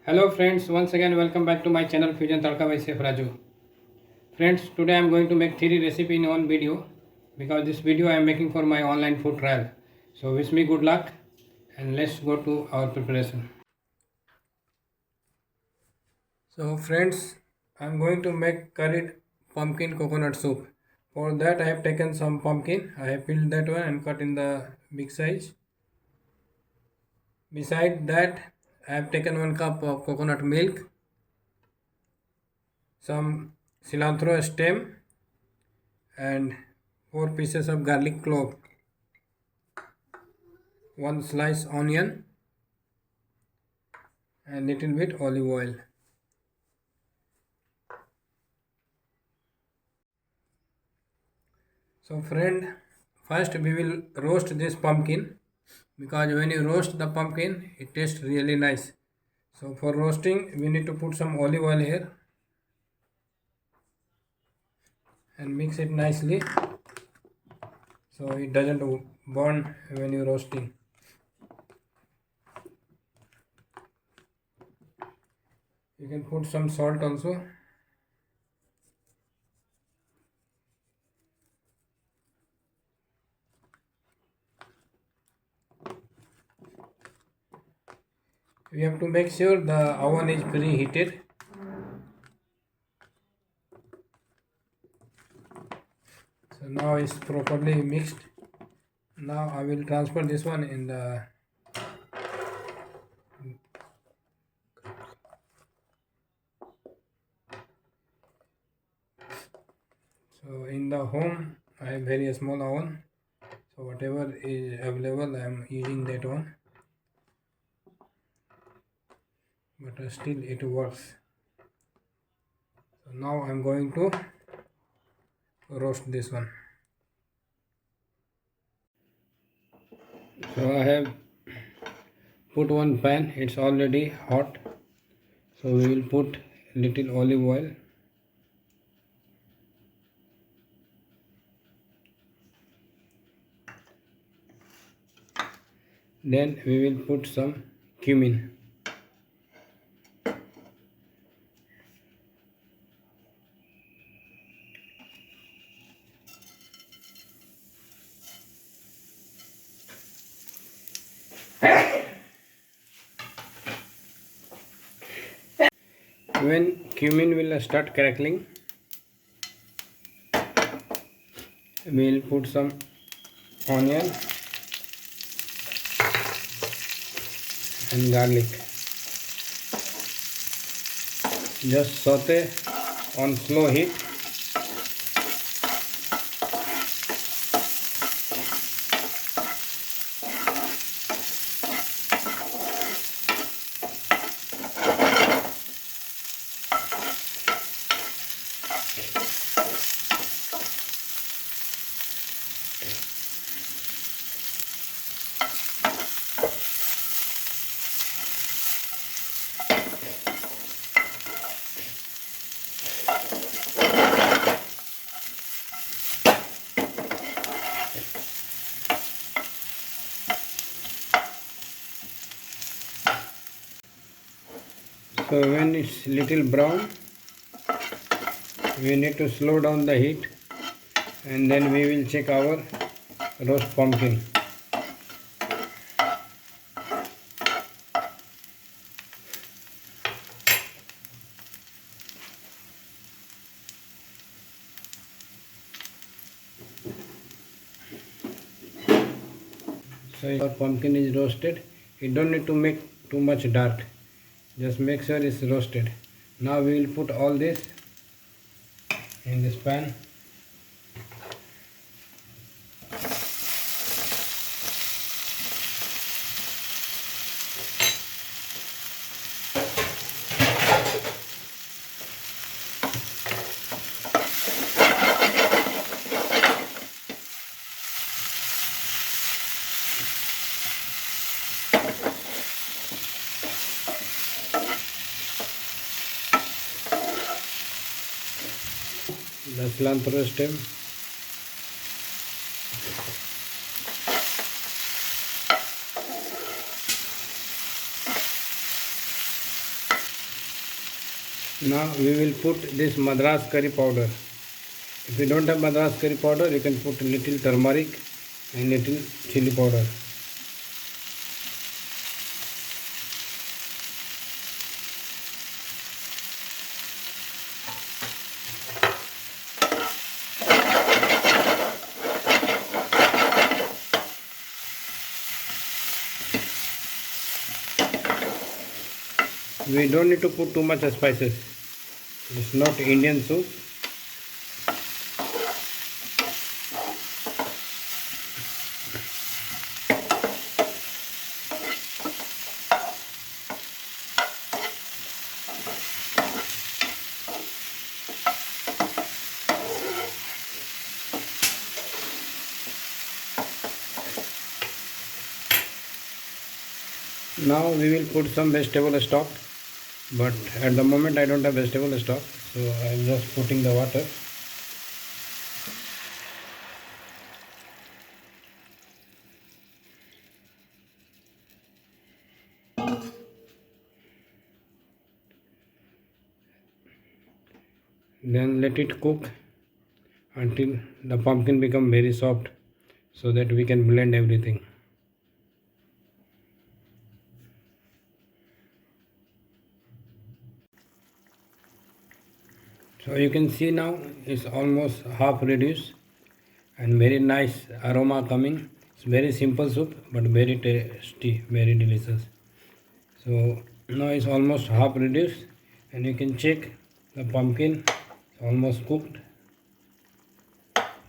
Hello friends, once again welcome back to my channel Fusion Tadka by Chef Raju. Friends, today I am going to make 3 recipe in one video because this video I am making for my online food trial. So wish me good luck and let's go to our preparation. So friends, I am going to make curried pumpkin coconut soup. For that I have taken some pumpkin, I have peeled that one and cut in the big size. Beside that I have taken 1 cup of coconut milk, some cilantro stem and 4 pieces of garlic clove, 1 slice onion and little bit olive oil. So friend, first we will roast this pumpkin because when you roast the pumpkin it tastes really nice. So for roasting we need to put some olive oil here and mix it nicely so it doesn't burn when you're roasting. You can put some salt also. We have to make sure the oven is preheated. So now it's properly mixed. Now I will transfer this one in the home I have very small oven, so whatever is available I am using that one, but still it works. So now I am going to roast this one. So I have put one pan, it's already hot, so we will put little olive oil. Then we will put some cumin. When cumin will start crackling, we will put some onion and garlic. Just saute on slow heat. So when it's little brown, we need to slow down the heat and then we will check our roast pumpkin. So our pumpkin is roasted. You don't need to make too much dark. Just make sure it's roasted. Now we will put all this in this pan. The cilantro stem, Now we will put this Madras curry powder. If you don't have Madras curry powder, you can put little turmeric and little chili powder. We don't need to put too much spices. It's not Indian soup. Now we will put some vegetable stock, but at the moment I don't have vegetable stock, so I am just putting the water. Then let it cook until the pumpkin become very soft, so that we can blend everything. So you can see now it's almost half reduced and very nice aroma coming. It's very simple soup but very tasty, very delicious. So now it's almost half reduced and you can check the pumpkin is almost cooked.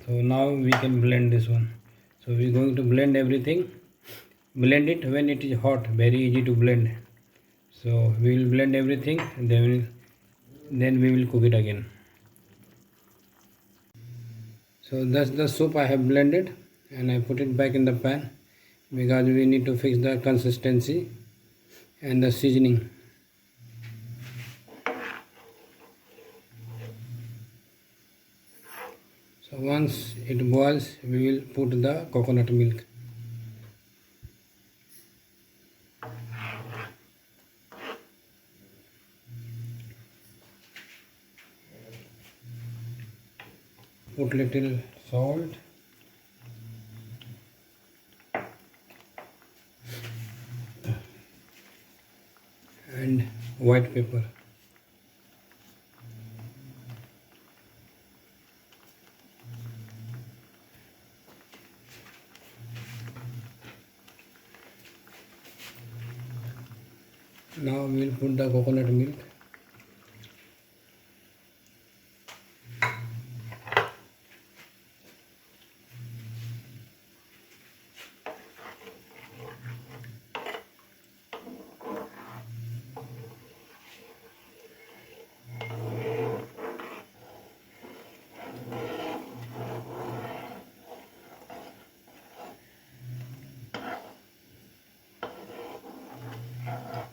So now we can blend this one. So we're going to blend everything. Blend it when it is hot, very easy to blend. So we will blend everything and then we will cook it again. So that's the soup I have blended and I put it back in the pan because we need to fix the consistency and the seasoning. So once it boils, we will put the coconut milk. Put little salt. And white pepper. Now we will put the coconut milk.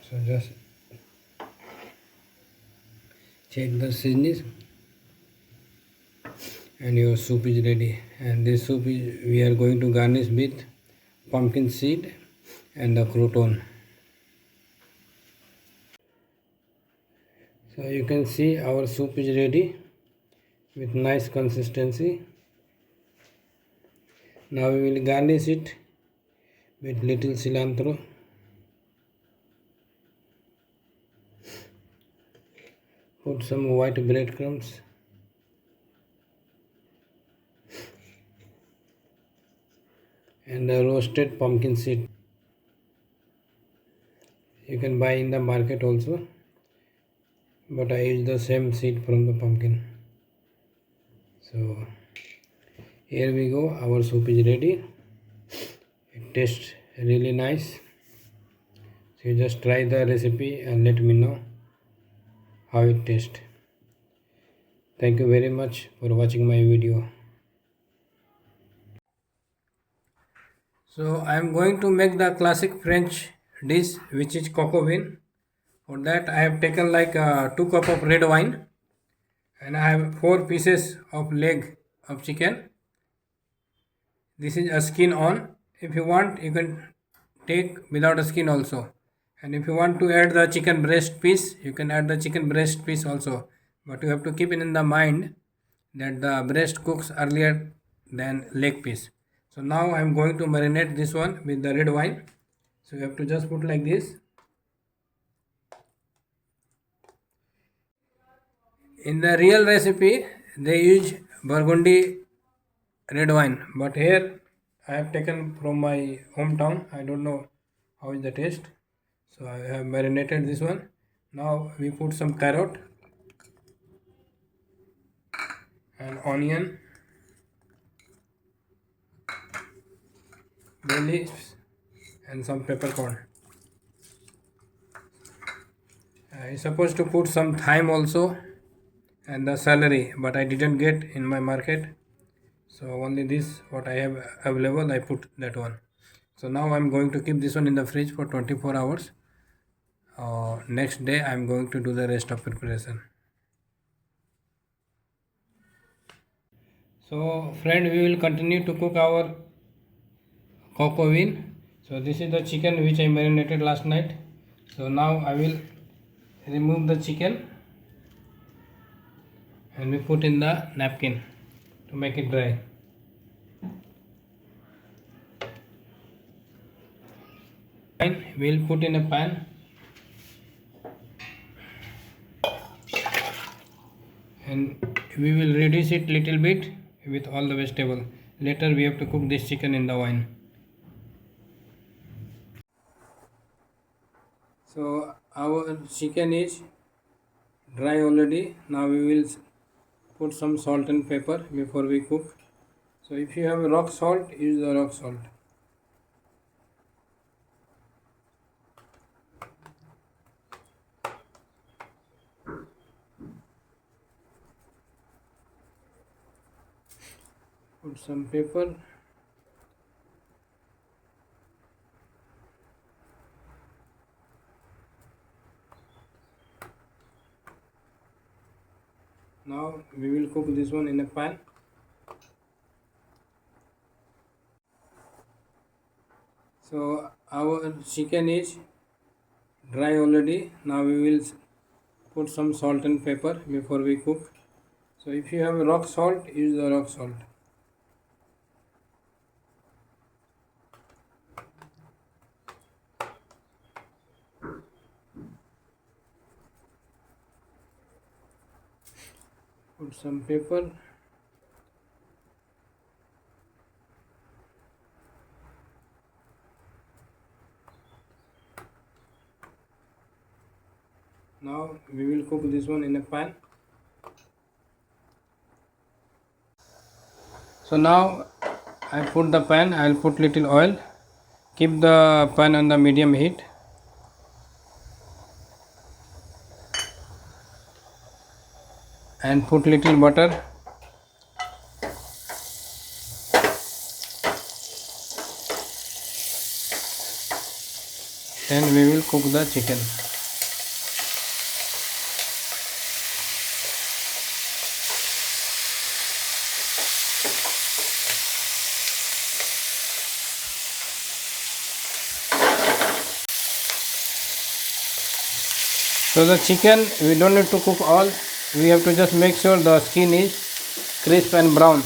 So just check the seasonings and your soup is ready. And this soup is, we are going to garnish with pumpkin seed and the crouton. So you can see our soup is ready with nice consistency. Now we will garnish it with little cilantro. Put some white breadcrumbs. And the roasted pumpkin seed. You can buy in the market also, but I use the same seed from the pumpkin. So here we go, our soup is ready. It tastes really nice. So you just try the recipe and let me know how it tastes. Thank you very much for watching my video. So I am going to make the classic French dish, which is coq au vin. For that I have taken like 2 cup of red wine and I have 4 pieces of leg of chicken. This is a skin on. If you want, you can take without a skin also. And if you want to add the chicken breast piece, you can add the chicken breast piece also. But you have to keep it in the mind that the breast cooks earlier than leg piece. So now I am going to marinate this one with the red wine. So you have to just put like this. In the real recipe, they use Burgundy red wine, but here I have taken from my hometown. I don't know how is the taste. So I have marinated this one. Now we put some carrot and onion, bay leaves, and some peppercorn. I supposed to put some thyme also and the celery, but I didn't get in my market. So only this what I have available, I put that one. So now I'm going to keep this one in the fridge for 24 hours. Next day I'm going to do the rest of preparation. So friend, we will continue to cook our coq au vin. So this is the chicken which I marinated last night. So now I will remove the chicken and we put in the napkin to make it dry. We'll put in a pan and we will reduce it little bit with all the vegetable. Later we have to cook this chicken in the wine. So our chicken is dry already. Now we will put some salt and pepper before we cook. So if you have rock salt, use the rock salt. Put some pepper. Now we will cook this one in a pan. So our chicken is dry already. Now we will put some salt and pepper before we cook. So if you have rock salt, use the rock salt. Put some pepper. Now we will cook this one in a pan. So now I put the pan, I will put little oil. Keep the pan on the medium heat. And put little butter. Then we will cook the chicken. So the chicken we don't need to cook all. We have to just make sure the skin is crisp and brown.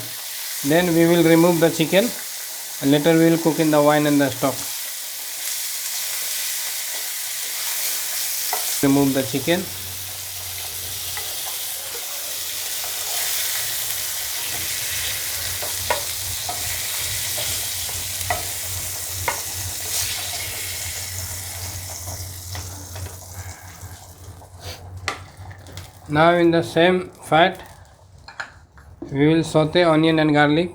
Then we will remove the chicken and later we will cook in the wine and the stock. Remove the chicken. Now in the same fat we will saute onion and garlic.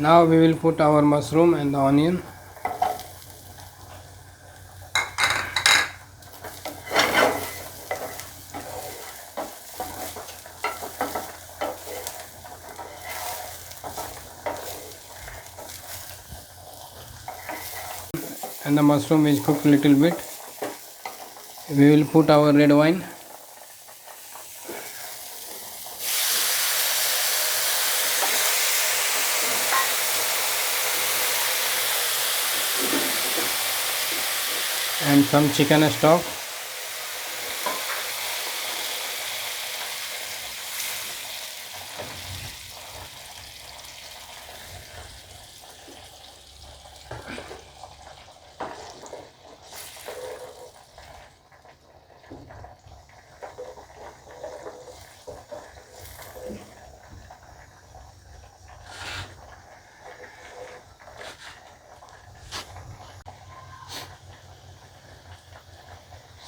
Now we will put our mushroom and the onion. And the mushroom is cooked little bit. We will put our red wine. And some chicken stock.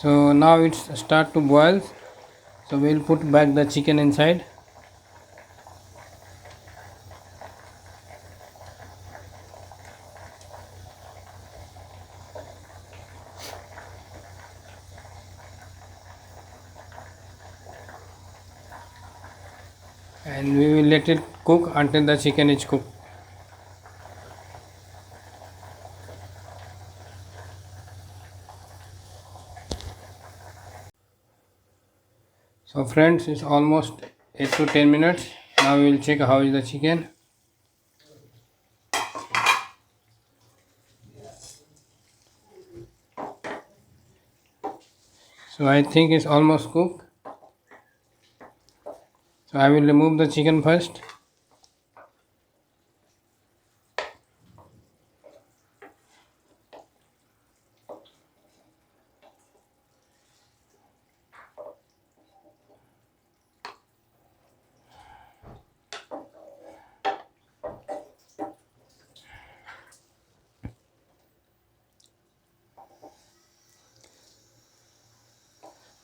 So now it's start to boil. So we will put back the chicken inside. And we will let it cook until the chicken is cooked. So friends, it's almost 8 to 10 minutes. Now we will check how is the chicken. So I think it's almost cooked. So I will remove the chicken first.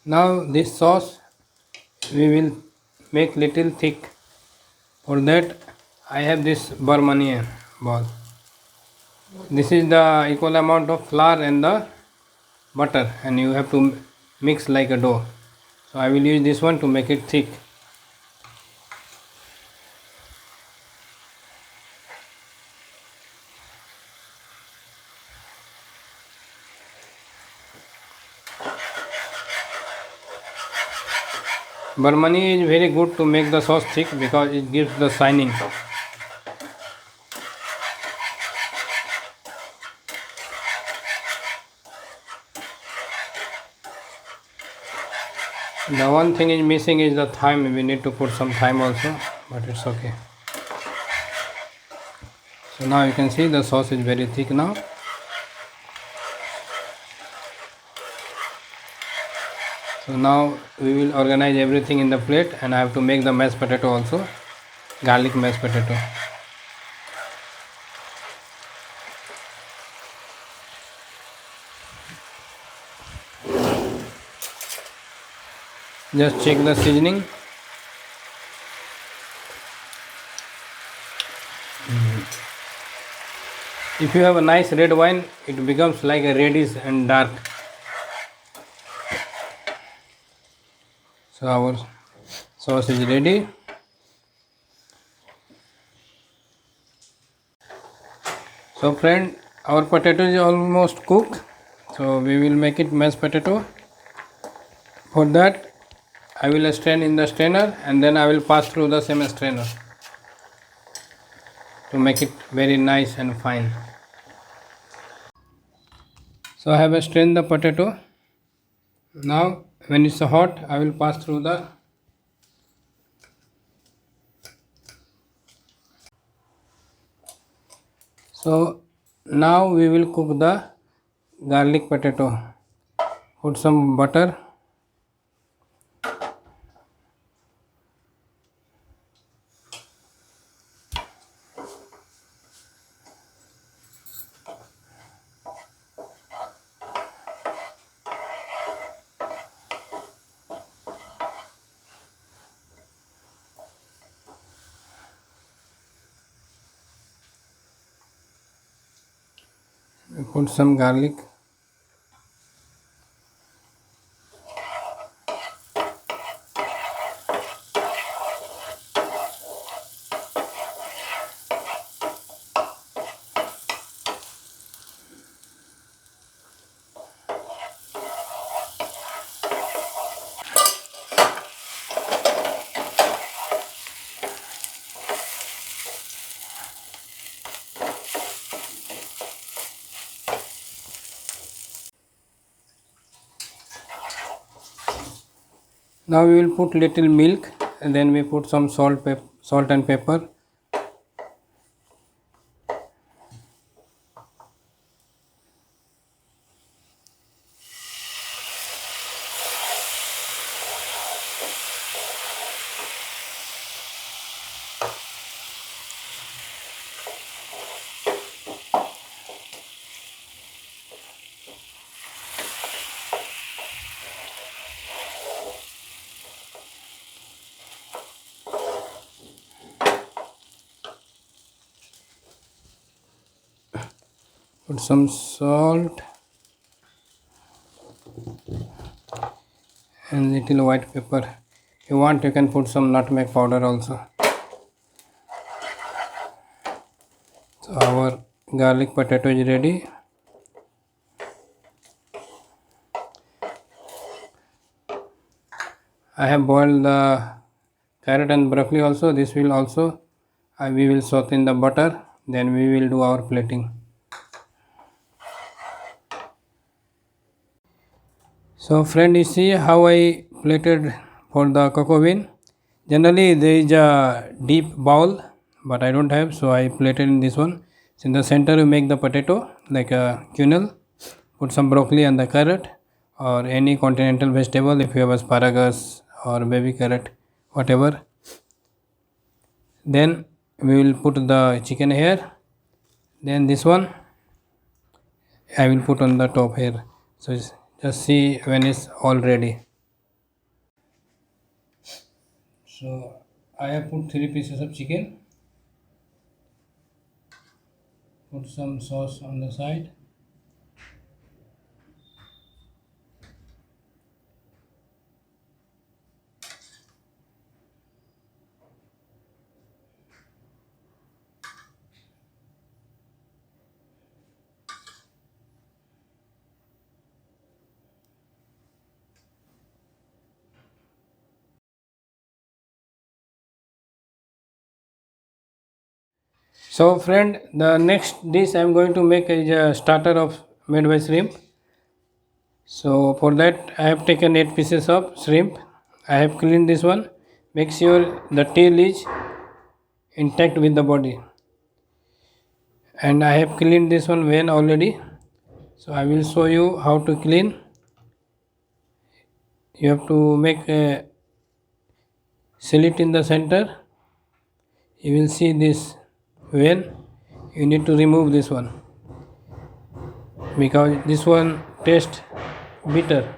Now this sauce we will make little thick. For that I have this Burmanian ball. This is the equal amount of flour and the butter, and you have to mix like a dough. So I will use this one to make it thick. Burmani is very good to make the sauce thick because it gives the shining. The one thing is missing is the thyme. We need to put some thyme also, but it's okay. So now you can see the sauce is very thick now. So now we will organize everything in the plate, and I have to make the mashed potato also, garlic mashed potato. Just check the seasoning. If you have a nice red wine, it becomes like a reddish and dark. So our sauce is ready. So friend, our potato is almost cooked. So we will make it mashed potato. For that I will strain in the strainer, and then I will pass through the same strainer to make it very nice and fine. So I have strained the potato. Now when it's hot, I will pass through the So now we will cook the garlic potato. Put some butter. We put some garlic. Now we will put little milk, and then we put some salt and pepper. Put some salt and little white pepper. If you want, you can put some nutmeg powder also. So our garlic potato is ready. I have boiled the carrot and broccoli also. This will also we will saute in the butter. Then we will do our plating. So friend, you see how I plated for the cocoa bean. Generally there is a deep bowl, but I don't have, so I plated in this one. So in the center you make the potato like a quenelle. Put some broccoli and the carrot or any continental vegetable if you have asparagus or baby carrot, whatever. Then we will put the chicken here. Then this one I will put on the top here. So just see when it's all ready. So I have put 3 pieces of chicken. Put some sauce on the side. So friend, the next dish I am going to make is a starter of made by shrimp. So for that I have taken 8 pieces of shrimp. I have cleaned this one. Make sure the tail is intact with the body. And I have cleaned this one vein already. So I will show you how to clean. You have to make a slit in the center. You will see this vein. You need to remove this one because this one tastes bitter.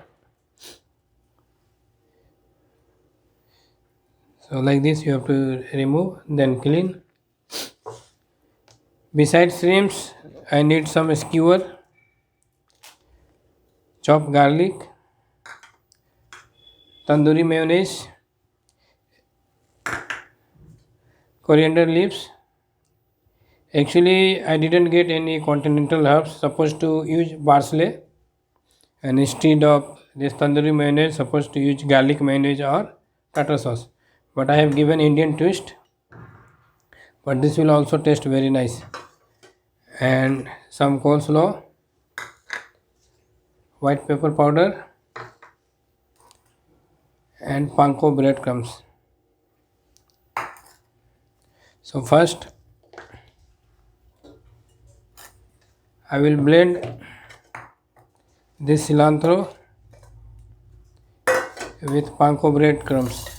So like this you have to remove, then clean. Besides shrimps, I need some skewer, chopped garlic, tandoori mayonnaise, coriander leaves. Actually, I didn't get any continental herbs. Supposed to use parsley, and instead of this tandoori mayonnaise, supposed to use garlic mayonnaise or tartar sauce. But I have given Indian twist. But this will also taste very nice. And some coleslaw, white pepper powder, and panko breadcrumbs. So first I will blend this cilantro with panko breadcrumbs.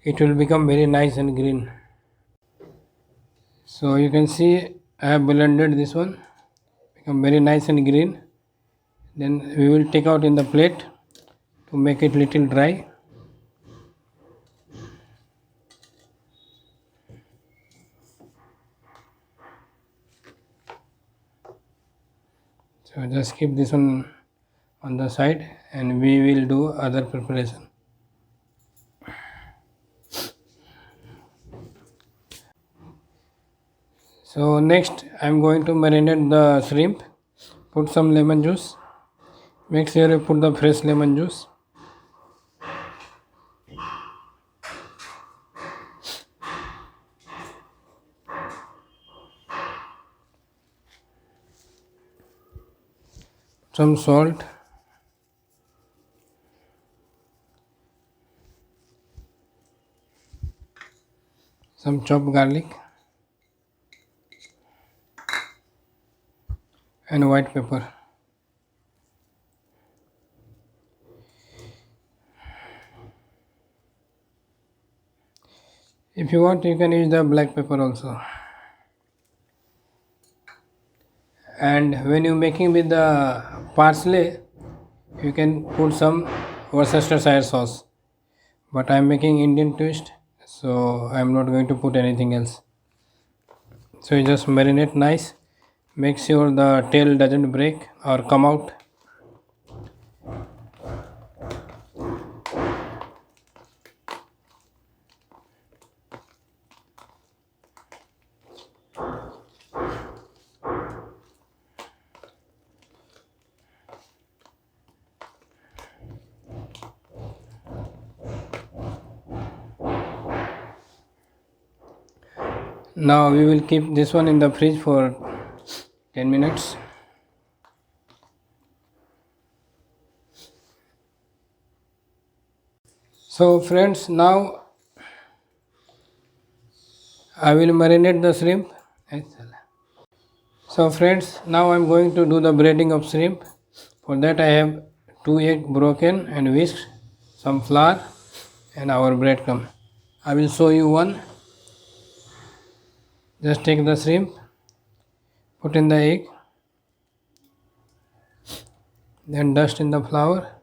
It will become very nice and green. So you can see I have blended this one, become very nice and green. Then we will take out in the plate to make it little dry. So just keep this one on the side and we will do other preparation. So next I am going to marinate the shrimp. Put some lemon juice. Make sure you put the fresh lemon juice. Some salt. Some chopped garlic. And white pepper. If you want, you can use the black pepper also. And when you making with the parsley, you can put some Worcestershire sauce. But I am making Indian twist, so I am not going to put anything else. So you just marinate nice. Make sure the tail doesn't break or come out. Now we will keep this one in the fridge for 10 minutes. So friends, now I will marinate the shrimp. So friends, now I am going to do the breading of shrimp. For that I have 2 eggs broken and whisked, some flour and our breadcrumb. I will show you one. Just take the shrimp, put in the egg, then dust in the flour.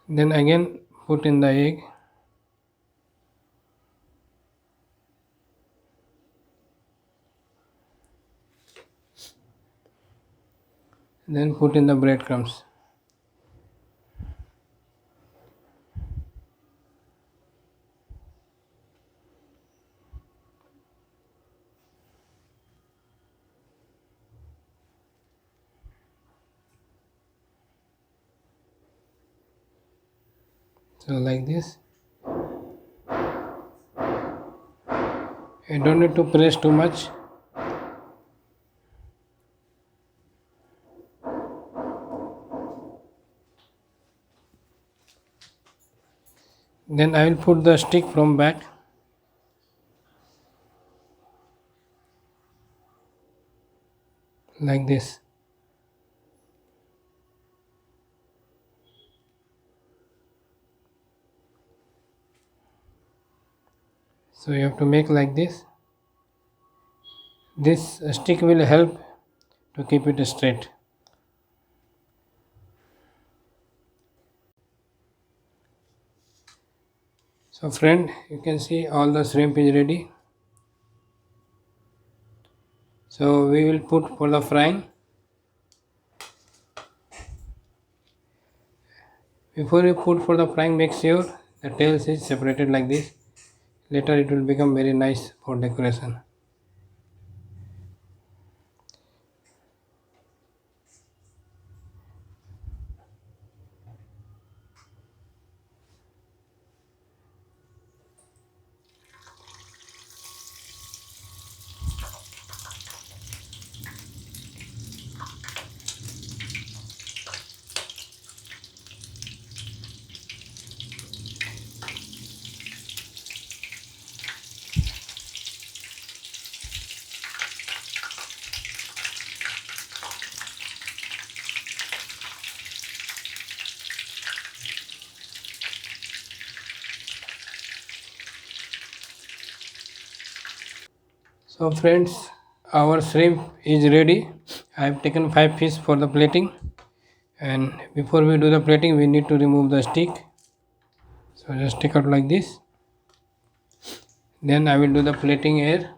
Then again put in the egg. Then put in the breadcrumbs. So like this. You don't need to press too much. Then I will put the stick from back. Like this. So you have to make like this. This stick will help to keep it straight. So friend, you can see all the shrimp is ready. So we will put for the frying. Before you put for the frying, make sure the tails is separated like this. Later it will become very nice for decoration. So friends, our shrimp is ready. I have taken 5 fish for the plating, and before we do the plating we need to remove the stick. So just take out like this. Then I will do the plating here.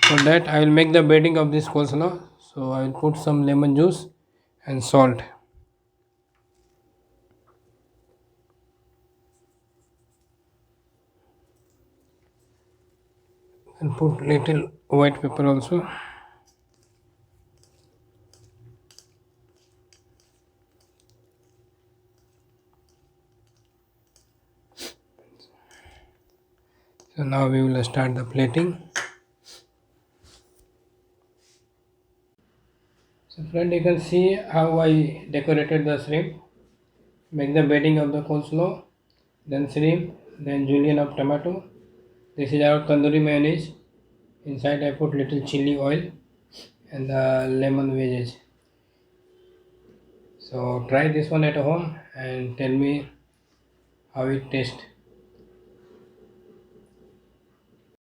For that I will make the bedding of this coleslaw. So I will put some lemon juice and salt. And put little white pepper also. So now we will start the plating. So friend, you can see how I decorated the shrimp. Make the bedding of the coleslaw, then shrimp, then julienne of tomato. This is our tandoori mayonnaise. Inside I put little chili oil and the lemon wedges. So try this one at home and tell me how it tastes.